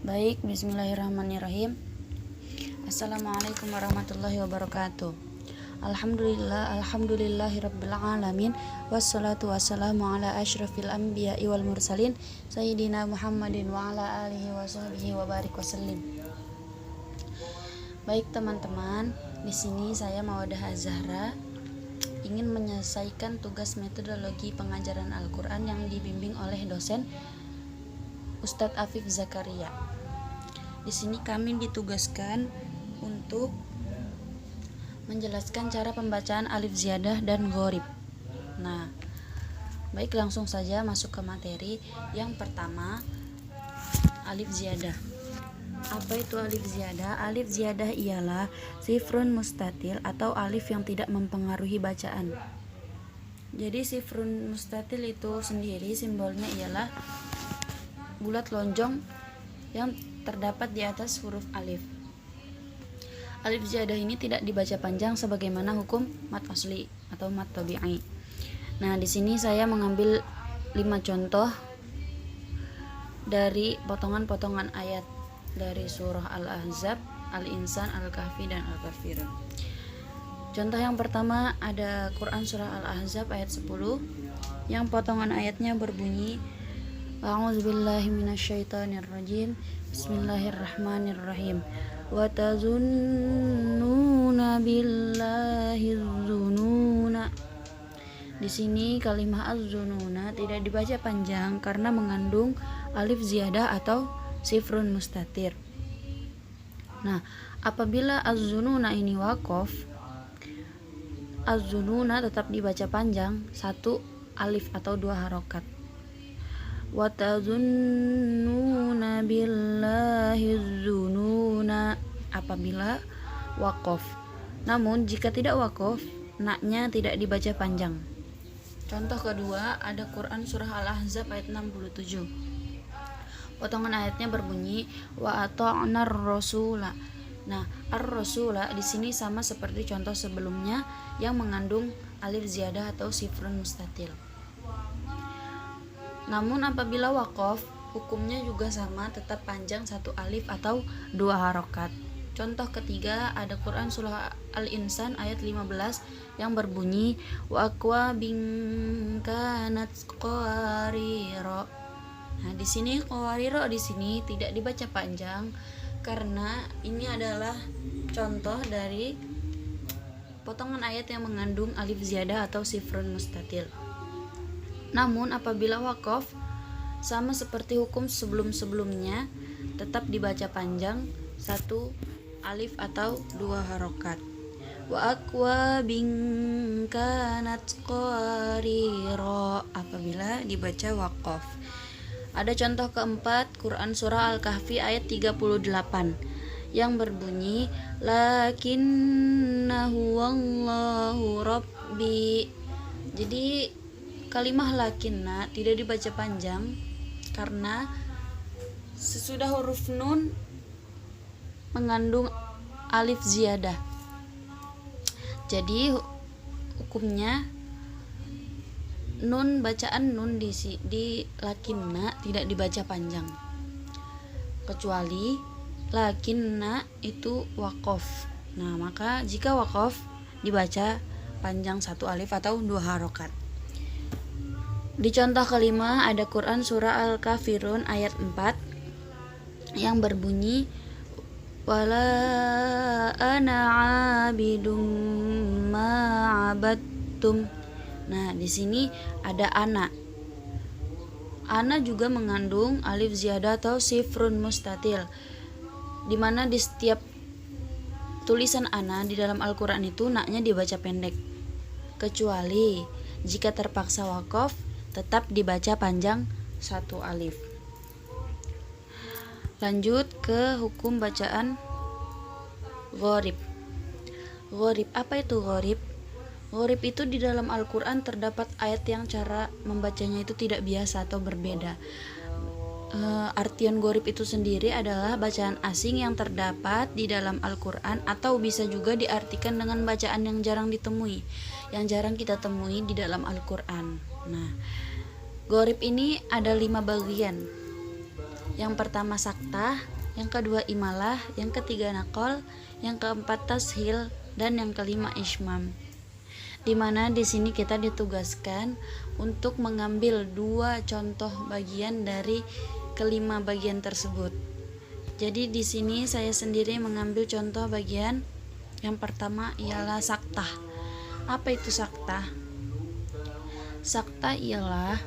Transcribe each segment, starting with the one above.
Baik, bismillahirrahmanirrahim. Assalamualaikum warahmatullahi wabarakatuh. Alhamdulillahirabbil alamin. Wassalatu wassalamu ala asyrafil anbiya'i wal mursalin sayyidina Muhammadin wa ala alihi washabbihi wa barik wasallim. Baik teman-teman, di sini saya Mawadah Az-Zahra ingin menyelesaikan tugas metodologi pengajaran Al-Qur'an yang dibimbing oleh dosen Ustadz Afif Zakaria. Di sini kami ditugaskan untuk menjelaskan cara pembacaan alif ziyadah dan gharib. Nah, baik langsung saja masuk ke materi. Yang pertama, alif ziyadah. Apa itu alif ziyadah? Alif ziyadah ialah sifrun mustatil atau alif yang tidak mempengaruhi bacaan. Jadi sifrun mustatil itu sendiri simbolnya ialah bulat lonjong yang terdapat di atas huruf alif. Alif ziyadah ini tidak dibaca panjang sebagaimana hukum mad asli atau mad tabi'i. Nah, di sini saya mengambil 5 contoh dari potongan-potongan ayat dari surah Al-Ahzab, Al-Insan, Al-Kahfi, dan Al-Kafirun. Contoh yang pertama ada Quran surah Al-Ahzab ayat 10 yang potongan ayatnya berbunyi A'udzubillahi minasyaitonirrajim. Bismillahirrahmanirrahim. Wa tazunnuna billahi dzununa. Di sini kalimat az-zununa tidak dibaca panjang karena mengandung alif ziyadah atau sifrun mustatir. Nah, apabila az-zununa ini waqaf, az-zununa tetap dibaca panjang, 1 alif atau 2 harokat. Wa tazunnuna billahi dzununa apabila waqaf. Namun jika tidak waqaf, naknya tidak dibaca panjang. Contoh kedua ada Quran surah Al-Ahzab ayat 67. Potongan ayatnya berbunyi wa ata'nar rasula. Nah, ar-rasula di sini sama seperti contoh sebelumnya yang mengandung alif ziyadah atau sifrun mustatil. Namun apabila waqaf, hukumnya juga sama, tetap panjang 1 alif atau 2 harokat. Contoh ketiga ada Quran surah Al-Insan ayat 15 yang berbunyi wa aqwa binkanat qawariro. Nah, di sini qawariro di sini tidak dibaca panjang karena ini adalah contoh dari potongan ayat yang mengandung alif ziyadah atau sifrun mustatil. Namun apabila waqaf, sama seperti hukum sebelum-sebelumnya, tetap dibaca panjang 1 alif atau 2 harokat. Wa aqwa binkanat qariro apabila dibaca waqaf. Ada contoh keempat Quran surah Al-Kahfi ayat 38 yang berbunyi lakinnahu wallahu rabbi. Jadi kalimah lakinna tidak dibaca panjang karena sesudah huruf nun mengandung alif ziyadah. Jadi hukumnya nun, bacaan nun di lakinna tidak dibaca panjang kecuali lakinna itu waqaf. Nah, maka jika waqaf dibaca panjang 1 alif atau 2 harokat. Di contoh kelima ada Quran surah Al-Kafirun ayat 4 yang berbunyi wala ana abidum ma'abattum. Nah, di sini ada ana. Ana juga mengandung alif ziyadah atau sifrun mustatil. Di mana di setiap tulisan ana di dalam Al-Qur'an itu naknya dibaca pendek. Kecuali jika terpaksa waqaf tetap dibaca panjang 1 alif. Lanjut ke hukum bacaan gharib. Gharib, apa itu gharib? Gharib itu di dalam Al-Quran terdapat ayat yang cara membacanya itu tidak biasa atau berbeda. Artian gharib itu sendiri adalah bacaan asing yang terdapat di dalam Al-Quran atau bisa juga diartikan dengan bacaan yang jarang ditemui, yang jarang kita temui di dalam Al-Quran. Nah, gharib ini ada 5 bagian. Yang pertama saktah, yang kedua imalah, yang ketiga naqol, yang keempat tashil, dan yang kelima ismam. Dimana di sini kita ditugaskan untuk mengambil 2 contoh bagian dari kelima bagian tersebut. Jadi di sini saya sendiri mengambil contoh bagian yang pertama ialah saktah. Apa itu saktah? Saktah ialah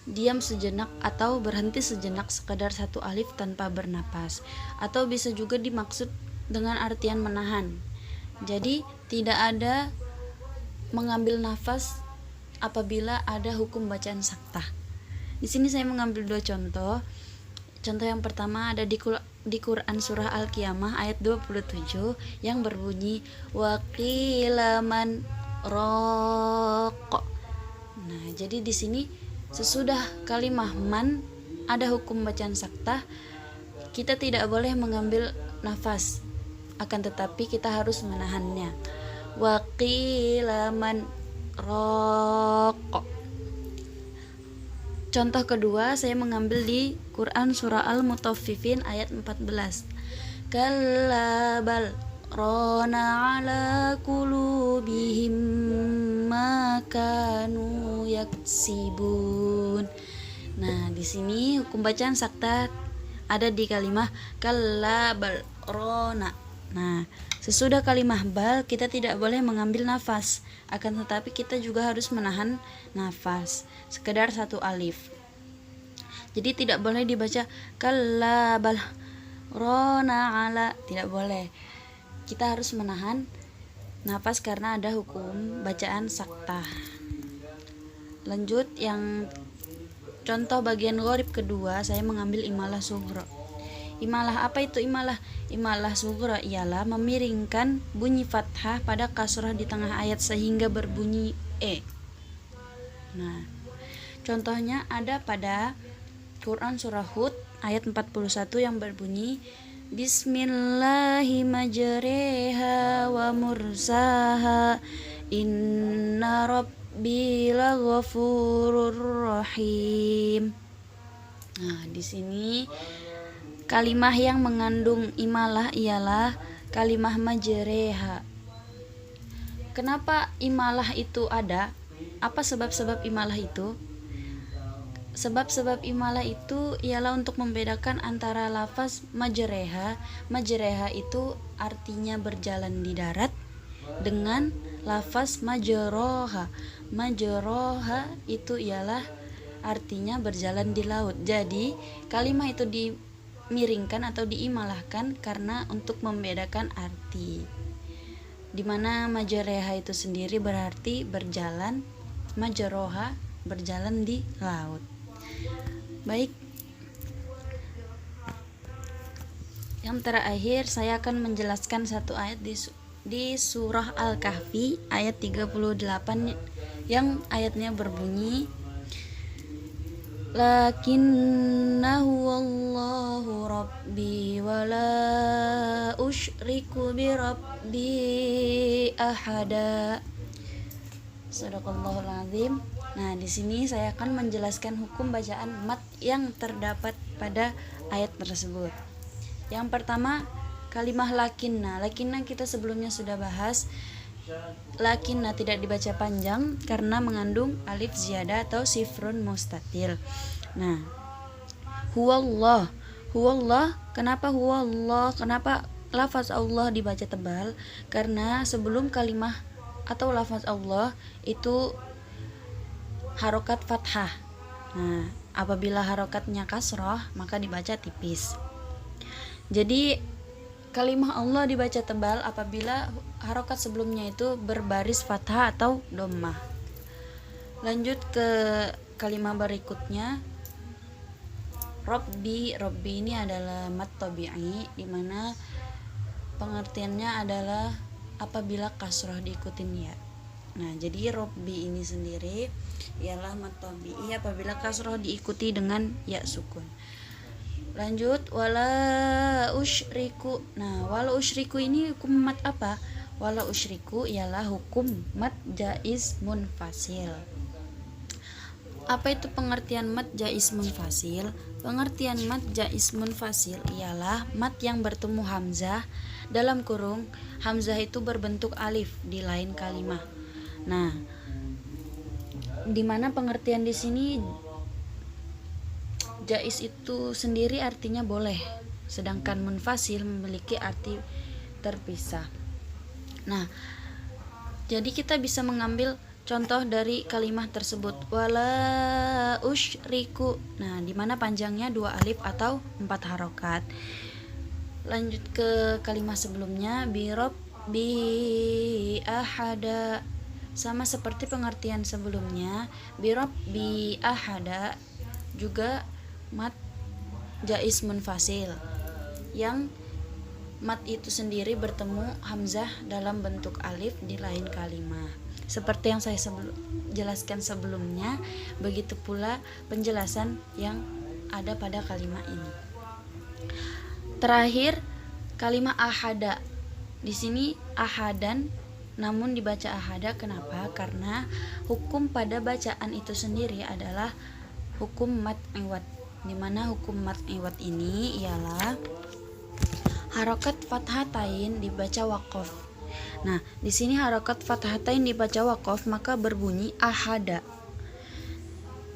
diam sejenak atau berhenti sejenak sekadar 1 alif tanpa bernapas, atau bisa juga dimaksud dengan artian menahan. Jadi tidak ada mengambil nafas apabila ada hukum bacaan saktah. Di sini saya mengambil 2 contoh. Contoh yang pertama ada di Quran surah Al-Qiyamah ayat 27 yang berbunyi waqilaman raq. Nah, jadi di sini sesudah kalimah man ada hukum bacaan saktah, kita tidak boleh mengambil nafas, akan tetapi kita harus menahannya. Waqilaman raq. Contoh kedua saya mengambil di Quran surah Al-Mutaffifin ayat 14. Kalla bal rana ala qulubihim ma kanu yaksibun. Nah, di sini hukum bacaan saktah ada di kalimah kalla bal rana. Nah, sesudah kalimah bal kita tidak boleh mengambil nafas, akan tetapi kita juga harus menahan nafas sekedar 1 alif. Jadi tidak boleh dibaca kalla bal rona ala, tidak boleh. Kita harus menahan nafas karena ada hukum bacaan saktah. Lanjut yang contoh bagian gharib kedua, saya mengambil imalah sughra. Imalah, apa itu imalah? Imalah sughra ialah memiringkan bunyi fathah pada kasrah di tengah ayat sehingga berbunyi e. Nah, contohnya ada pada Quran surah Hud ayat 41 yang berbunyi Bismillahi majreha wa mursaha inna rabbi laghafurur rahim. Nah, di sini kalimah yang mengandung imalah ialah kalimah majreha. Kenapa imalah itu ada? Apa sebab-sebab imalah itu? Sebab-sebab imalah itu ialah untuk membedakan antara lafaz majreha. Majreha itu artinya berjalan di darat, dengan lafaz majroha. Majroha itu ialah artinya berjalan di laut. Jadi kalimah itu dimiringkan atau diimalahkan karena untuk membedakan arti. Dimana majreha itu sendiri berarti berjalan, majroha berjalan di laut. Baik, yang terakhir saya akan menjelaskan satu ayat di surah Al-Kahfi ayat 38 yang ayatnya berbunyi lakinnahu wallahu rabbi wala usyriku bi rabbi ahada. Sadaqallahul azim. Nah, di sini saya akan menjelaskan hukum bacaan mat yang terdapat pada ayat tersebut. Yang pertama, kalimah lakinna. Lakinna kita sebelumnya sudah bahas. Lakinna tidak dibaca panjang karena mengandung alif ziyadah atau sifrun mustatil. Nah, huwallah. Huwallah, kenapa huwallah? Kenapa lafaz Allah dibaca tebal? Karena sebelum kalimah atau lafaz Allah itu harokat fathah. Nah, apabila harokatnya kasroh maka dibaca tipis. Jadi kalimah Allah dibaca tebal apabila harokat sebelumnya itu berbaris fathah atau dhammah. Lanjut ke kalimah berikutnya. Rabbi. Rabbi ini adalah mat tabi'i, di mana pengertiannya adalah apabila kasroh diikutin ya. Nah, jadi Rabbi ini sendiri ialah mat tabi'i apabila kasroh diikuti dengan ya sukun. Lanjut, wala usyriku. Nah, wala usyriku ini hukum mat apa? Wala usyriku ialah hukum mat jaiz munfasil. Apa itu pengertian mat jaiz munfasil? Pengertian mat jaiz munfasil ialah mat yang bertemu hamzah dalam kurung hamzah itu berbentuk alif di lain kalimah. Nah, di mana pengertian di sini jaiz itu sendiri artinya boleh, sedangkan munfasil memiliki arti terpisah. Nah, jadi kita bisa mengambil contoh dari kalimat tersebut, wala usyriku. Nah, di mana panjangnya 2 alif atau 4 harokat. Lanjut ke kalimat sebelumnya, bi ahada. Sama seperti pengertian sebelumnya, bi ahada juga mat jaiz munfasil yang mat itu sendiri bertemu hamzah dalam bentuk alif di lain kalimat. Seperti yang saya jelaskan sebelumnya, begitu pula penjelasan yang ada pada kalimat ini. Terakhir, kalimat ahada. Di sini ahadan namun dibaca ahada. Kenapa? Karena hukum pada bacaan itu sendiri adalah hukum mat iwad. Di mana hukum mat iwad ini ialah harokat fathatain dibaca waqaf. Nah, di sini harokat fathatain dibaca waqaf, maka berbunyi ahada.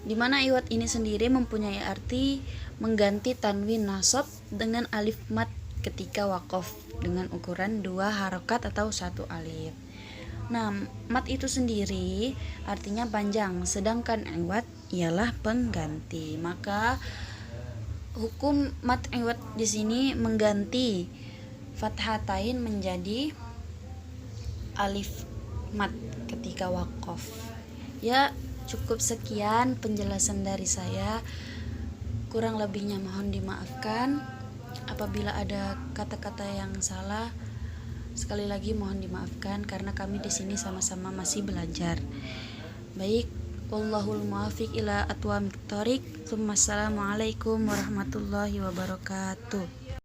Di mana iwad ini sendiri mempunyai arti mengganti tanwin nasab dengan alif mat ketika waqaf dengan ukuran 2 harokat atau 1 alif. Nah, mat itu sendiri artinya panjang, sedangkan iwad ialah pengganti. Maka hukum mat iwad di sini mengganti fathatain menjadi alif mat ketika waqaf. Ya, cukup sekian penjelasan dari saya. Kurang lebihnya mohon dimaafkan. Apabila ada kata-kata yang salah, sekali lagi mohon dimaafkan karena kami di sini sama-sama masih belajar. Baik, wallahul muwaffiq ila aqwamit thoriq. Assalamualaikum warahmatullahi wabarakatuh.